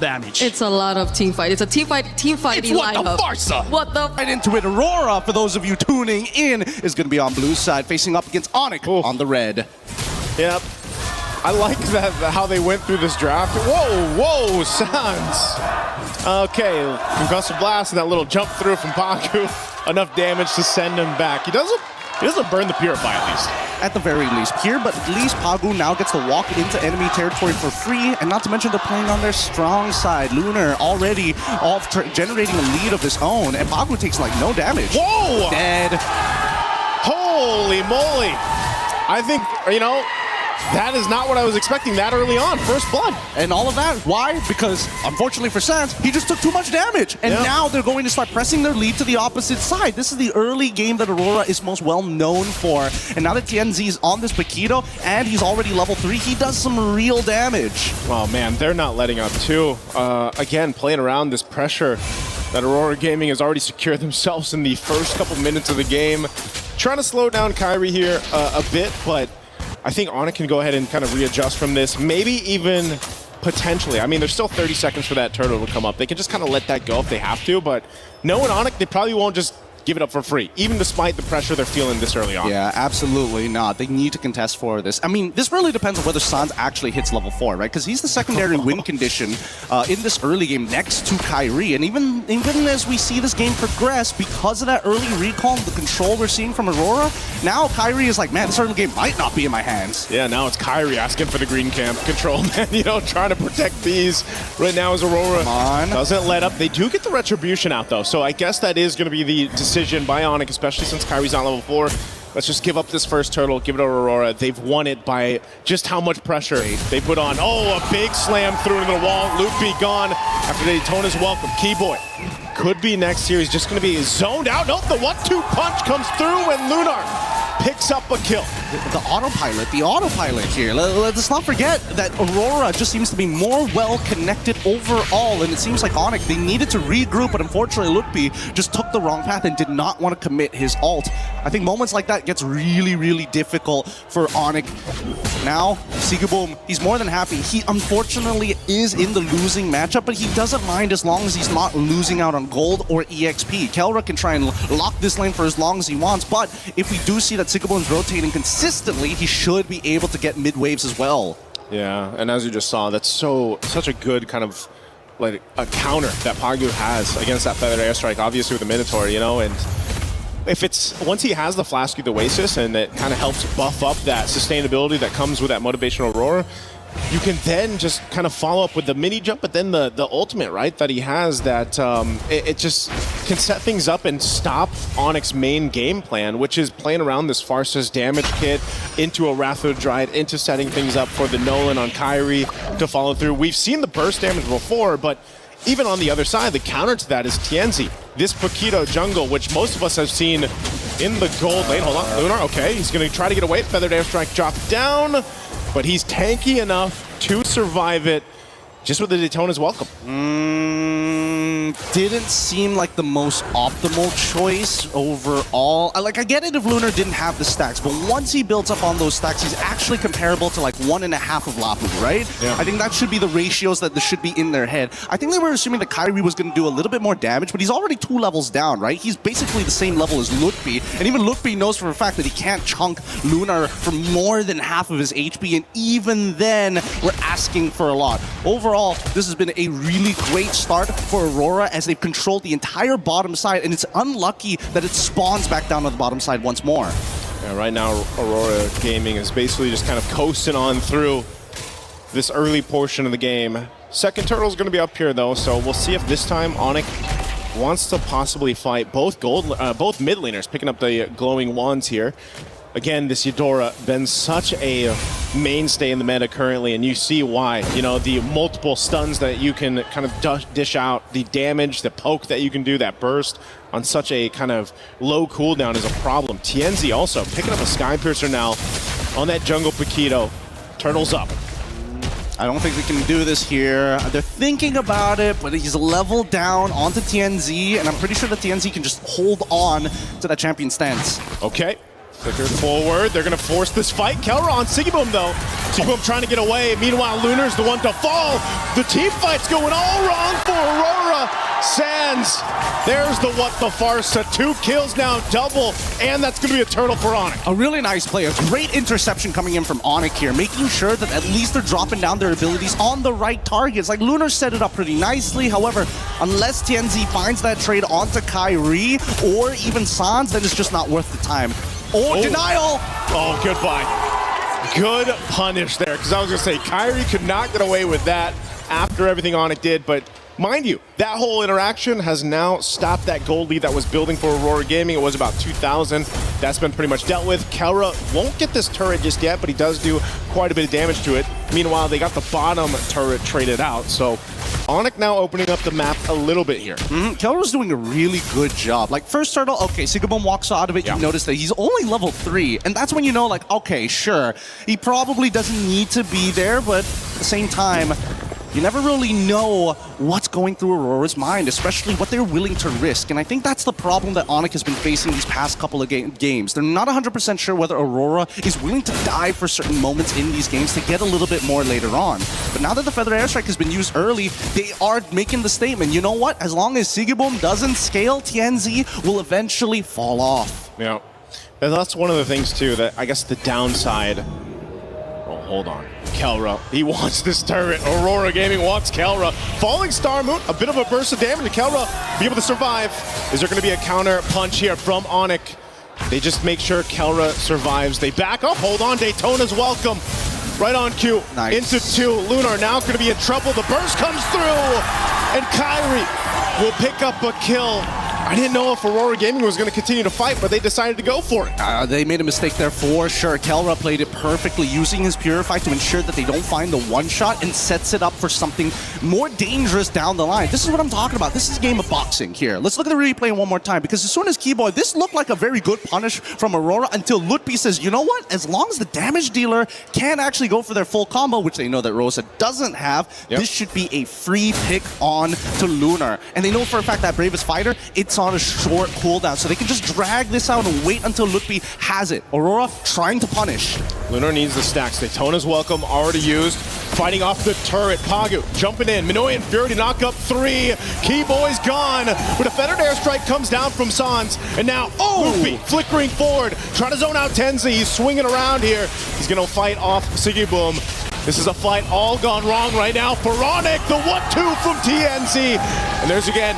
damage. It's a lot of team fight. It's a team fighting lineup. Farsa. What the? Right into it. Aurora, for those of you tuning in, is going to be on blue side, facing up against ONIC on the red. Yep. I like that how they went through this draft. Whoa, Sans. Okay, concussive blast and that little jump through from Pagu. Enough damage to send him back. He doesn't burn the Purify at least. At the very least. Here, but at least Pagu now gets to walk into enemy territory for free, and not to mention they're playing on their strong side. Lunar already generating a lead of his own, and Pagu takes like no damage. Whoa! Dead. Holy moly. I think, you know, that is not what I was expecting that early on. First blood. And all of that, why? Because, unfortunately for Sans, he just took too much damage. And now they're going to start pressing their lead to the opposite side. This is the early game that Aurora is most well known for. And now that TNZ is on this Paquito, and he's already level 3, he does some real damage. Oh man, they're not letting up too. Again, playing around this pressure that Aurora Gaming has already secured themselves in the first couple minutes of the game. Trying to slow down Kyrie here a bit, but I think ONIC can go ahead and kind of readjust from this. Maybe even potentially. I mean, there's still 30 seconds for that turtle to come up. They can just kind of let that go if they have to, but knowing ONIC, they probably won't just give it up for free, even despite the pressure they're feeling this early on. Yeah, absolutely not. They need to contest for this. I mean, this really depends on whether Sans actually hits level 4, right? Because he's the secondary win condition in this early game next to Kyrie. And even as we see this game progress, because of that early recall and the control we're seeing from Aurora, now Kyrie is like, man, this early game might not be in my hands. Yeah, now it's Kyrie asking for the green camp control, man. You know, trying to protect these. Right now is Aurora. Come on. Doesn't let up. They do get the retribution out, though. So I guess that is going to be the decision by ONIC, especially since Kyrie's on level 4. Let's just give up this first turtle, give it to Aurora. They've won it by just how much pressure they put on. Oh, a big slam through into the wall. Loopy gone after Daytona's welcome. Keyboy could be next here. He's just going to be zoned out. Nope, the 1-2 punch comes through and Lunar picks up a kill. The autopilot here. Let's not forget that Aurora just seems to be more well-connected overall, and it seems like ONIC, they needed to regroup, but unfortunately Lookby just took the wrong path and did not want to commit his ult. I think moments like that gets really, really difficult for ONIC. Now, Sigaboom, he's more than happy. He unfortunately is in the losing matchup, but he doesn't mind as long as he's not losing out on gold or EXP. Kelra can try and lock this lane for as long as he wants, but if we do see that Sigaboom's rotating consistently, he should be able to get mid waves as well. Yeah, and as you just saw, that's such a good kind of like a counter that Pagu has against that feathered airstrike, obviously with the Minotaur, you know, and if it's once he has the Flask of the Oasis and it kind of helps buff up that sustainability that comes with that motivational Aurora, you can then just kind of follow up with the mini jump, but then the ultimate, right, that he has that it just can set things up and stop ONIC's main game plan, which is playing around this Farsa's damage kit into a Rathodride, into setting things up for the Nolan on Kyrie to follow through. We've seen the burst damage before, but even on the other side, the counter to that is TNZ. This Paquito jungle, which most of us have seen in the gold lane. Hold on, Lunar, okay, he's gonna try to get away. Feathered airstrike dropped down, but he's tanky enough to survive it just with the Daytona's welcome. Didn't seem like the most optimal choice overall. I get it if Lunar didn't have the stacks, but once he builds up on those stacks, he's actually comparable to like 1.5 of Lapu, right? Yeah. I think that should be the ratios that should be in their head. I think they were assuming that Kyrie was going to do a little bit more damage, but he's already 2 levels down, right? He's basically the same level as Lookby, and even Lookby knows for a fact that he can't chunk Lunar for more than half of his HP, and even then, we're asking for a lot. Overall, this has been a really great start for Aurora as they've controlled the entire bottom side, and it's unlucky that it spawns back down to the bottom side once more. Yeah, right now, Aurora Gaming is basically just kind of coasting on through this early portion of the game. Second turtle's going to be up here, though, so we'll see if this time ONIC wants to possibly fight both mid laners, picking up the glowing wands here. Again, this Eudora been such a mainstay in the meta currently, and you see why. You know, the multiple stuns that you can kind of dish out, the damage, the poke that you can do, that burst on such a kind of low cooldown is a problem. TNZ also picking up a Sky Piercer now on that jungle Paquito. Turtle's up. I don't think they can do this here. They're thinking about it, but he's leveled down onto TNZ, and I'm pretty sure that TNZ can just hold on to that champion stance. Okay. Flicker forward. They're going to force this fight. Kelra on Sigiboom, though. Sigiboom trying to get away. Meanwhile, Lunar's the one to fall. The team fight's going all wrong for Aurora. Sands. There's the what the farsa. 2 kills now, double. And that's going to be a turtle for ONIC. A really nice play. A great interception coming in from ONIC here, making sure that at least they're dropping down their abilities on the right targets. Like, Lunar set it up pretty nicely. However, unless TNZ finds that trade onto Kyrie or even Sans, then it's just not worth the time. Oh, denial! Oh, goodbye. Good punish there, because I was going to say, Kyrie could not get away with that after everything ONIC did, but mind you, that whole interaction has now stopped that gold lead that was building for Aurora Gaming. It was about 2,000. That's been pretty much dealt with. Kelra won't get this turret just yet, but he does do quite a bit of damage to it. Meanwhile, they got the bottom turret traded out, so ONIC now opening up the map a little bit here. Kelra's doing a really good job. Like, first turtle, okay, Sigiboom walks out of it, you notice that he's only level 3, and that's when you know, like, okay, sure, he probably doesn't need to be there, but at the same time, you never really know what's going through Aurora's mind, especially what they're willing to risk. And I think that's the problem that ONIC has been facing these past couple of games. They're not 100% sure whether Aurora is willing to die for certain moments in these games to get a little bit more later on. But now that the Feather Airstrike has been used early, they are making the statement, you know what? As long as Sigiboom doesn't scale, TNZ will eventually fall off. Yeah. And that's one of the things, too, that I guess the downside... Oh, hold on. Kelra, he wants this turret. Aurora Gaming wants Kelra. Falling Star Moon, a bit of a burst of damage. Kelra be able to survive. Is there going to be a counter punch here from ONIC? They just make sure Kelra survives. They back up. Hold on, Daytona's welcome. Right on cue. Nice. Into 2. Lunar now going to be in trouble. The burst comes through. And Kyrie will pick up a kill. I didn't know if Aurora Gaming was going to continue to fight, but they decided to go for it. They made a mistake there for sure. Kelra played it perfectly, using his Purify to ensure that they don't find the one-shot and sets it up for something more dangerous down the line. This is what I'm talking about. This is a game of boxing here. Let's look at the replay one more time, because as soon as Keyboy, this looked like a very good punish from Aurora until Lutpi says, you know what? As long as the damage dealer can actually go for their full combo, which they know that Rosa doesn't have, this should be a free pick on to Lunar. And they know for a fact that Bravest Fighter, it's on a short cooldown, so they can just drag this out and wait until Lutpi has it. Aurora trying to punish. Lunar needs the stacks. Daytona's welcome, already used. Fighting off the turret. Pagu jumping in. Minoy and Fury to knock up 3. Keyboy's gone. But a Feathered Airstrike comes down from Sans. And now, Lutpi flickering forward. Trying to zone out Tenzi. He's swinging around here. He's going to fight off Sigiboom. This is a fight all gone wrong right now for ONIC. The 1-2 from TNZ. And there's again,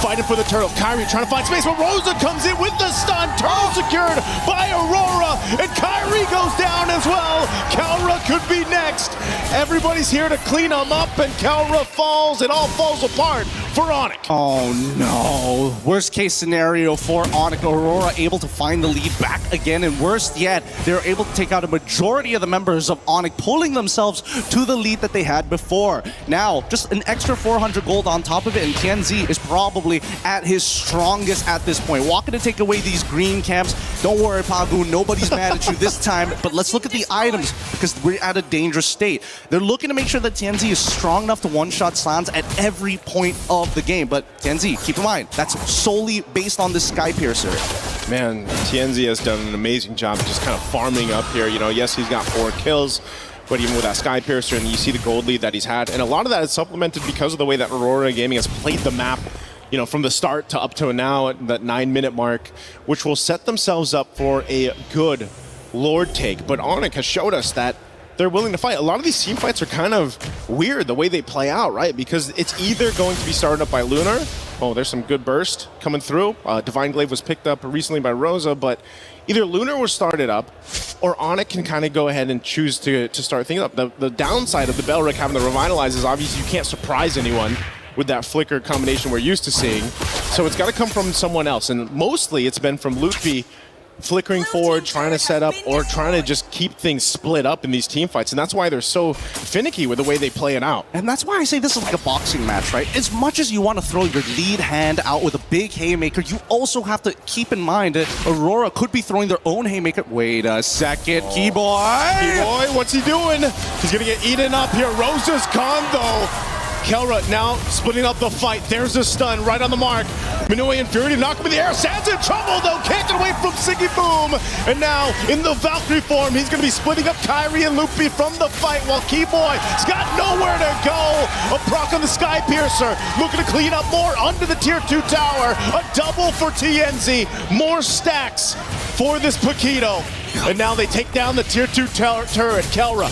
fighting for the turtle. Kyrie trying to find space, but Rosa comes in with the stun. Turtle secured by Aurora, and Kyrie goes down as well. Kelra could be next. Everybody's here to clean them up, and Kelra falls. It all falls apart for ONIC. Oh no. Worst case scenario for ONIC. Aurora able to find the lead back again, and worst yet, they're able to take out a majority of the members of ONIC, pulling themselves to the lead that they had before. Now, just an extra 400 gold on top of it, and TNZ is probably at his strongest at this point. Walking to take away these green camps. Don't worry, Pagu, nobody's mad at you this time, but let's look at the items, because we're at a dangerous state. They're looking to make sure that TNZ is strong enough to one-shot Sans at every point of the game, but TNZ, keep in mind, that's solely based on this Sky Piercer. Man, TNZ has done an amazing job just kind of farming up here. You know, yes, he's got 4 kills, but even with that Sky Piercer, and you see the gold lead that he's had, and a lot of that is supplemented because of the way that Aurora Gaming has played the map, you know, from the start to up to now at that 9-minute mark, which will set themselves up for a good Lord take. But ONIC has showed us that they're willing to fight. A lot of these team fights are kind of weird the way they play out, right? Because it's either going to be started up by Lunar. Oh, there's some good burst coming through. Divine Glaive was picked up recently by Rosa, but either Lunar will start it up, or ONIC can kind of go ahead and choose to start things up. The downside of the Belric having the Revitalize is obviously you can't surprise anyone with that flicker combination we're used to seeing. So it's got to come from someone else, and mostly it's been from Lutpi flickering forward, trying to set up, or trying to just keep things split up in these team fights. And that's why they're so finicky with the way they play it out. And that's why I say this is like a boxing match, right? As much as you want to throw your lead hand out with a big haymaker, you also have to keep in mind that Aurora could be throwing their own haymaker. Wait a second, Keyboy! Keyboy, what's he doing? He's going to get eaten up here. Rosa's gone, though. Kelra now splitting up the fight. There's a stun right on the mark. Minoue and Fury knock him in the air. Sands in trouble though, can't get away from Siggy Boom. And now in the Valkyrie form, he's gonna be splitting up Kyrie and Loopy from the fight while Keyboy's got nowhere to go. A proc on the Sky Piercer, looking to clean up more under the tier 2 tower. A double for TNZ, more stacks for this Paquito. And now they take down the tier 2 turret, Kelra.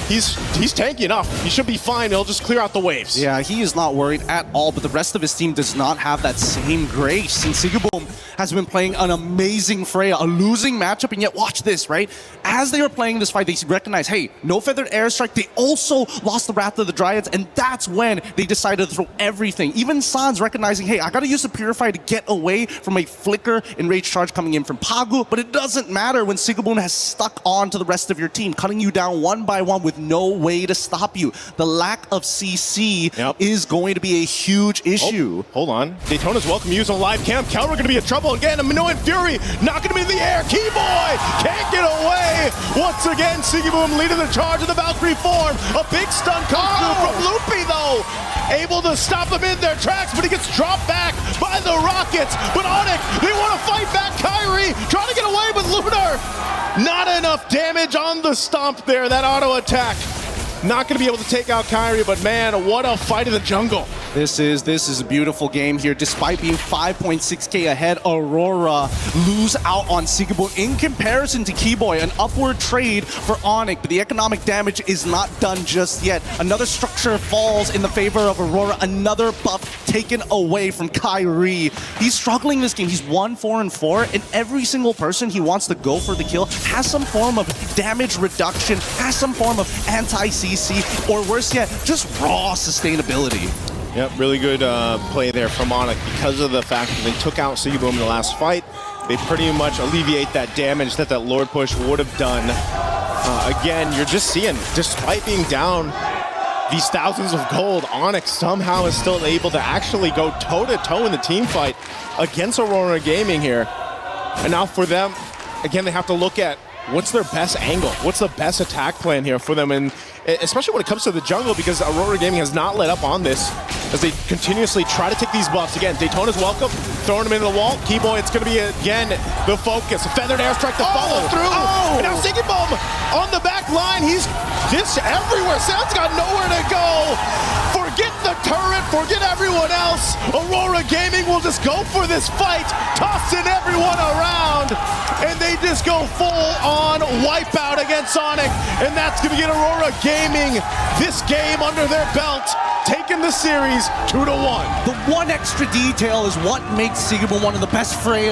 He's tanky enough. He should be fine. He'll just clear out the waves. Yeah, he is not worried at all, but the rest of his team does not have that same grace. And Sigaboom has been playing an amazing Freya, a losing matchup, and yet watch this, right? As they were playing this fight, they recognize, hey, no feathered airstrike. They also lost the Wrath of the Dryads, and that's when they decided to throw everything. Even Sans recognizing, hey, I gotta use the Purify to get away from a flicker and rage charge coming in from Pagu, but it doesn't matter when Sigaboom has stuck on to the rest of your team, cutting you down one by one with no way to stop you. The lack of CC is going to be a huge issue. Oh, hold on. Daytona's welcome use on live cam. Kelra going to be in trouble again. Minoue and Fury knocking him in the air. Keyboy can't get away. Once again, Sigaboom leading the charge of the Valkyrie form. A big stun comes through from Loopy though. Able to stop him in their tracks, but he gets dropped back by the Rockets. But ONIC, they want to fight back. Kyrie trying to get away with Lunar. Not enough damage on the stomp there, that auto attack. Not going to be able to take out Kyrie, but man, what a fight in the jungle. This is a beautiful game here. Despite being 5.6k ahead, Aurora lose out on Sigaboom in comparison to Keyboy. An upward trade for ONIC, but the economic damage is not done just yet. Another structure falls in the favor of Aurora. Another buff taken away from Kyrie. He's struggling this game. He's 1-4-4, and every single person he wants to go for the kill has some form of damage reduction, has some form of anti-CC, or worse yet, just raw sustainability. Yep, really good play there from ONIC because of the fact that they took out Sigaboom in the last fight. They pretty much alleviate that damage that Lord push would have done. Again, you're just seeing, despite being down these thousands of gold, ONIC somehow is still able to actually go toe-to-toe in the team fight against Aurora Gaming here. And now for them, again, they have to look at what's their best angle? What's the best attack plan here for them? And especially when it comes to the jungle, because Aurora Gaming has not let up on this as they continuously try to take these buffs. Again, Daytona's welcome, throwing him into the wall. Keyboy, it's going to be, again, the focus. A feathered airstrike to follow through. And now Sigaboom on the back line. He's just everywhere. Sound's got nowhere to go. Forget the turret, forget everyone else. Aurora Gaming will just go for this fight, tossing everyone around, and they just go full-on wipeout against ONIC, and that's going to get Aurora Gaming this game under their belt, taking the series 2-1. The one extra detail is what makes Sigaboom one of the best Freya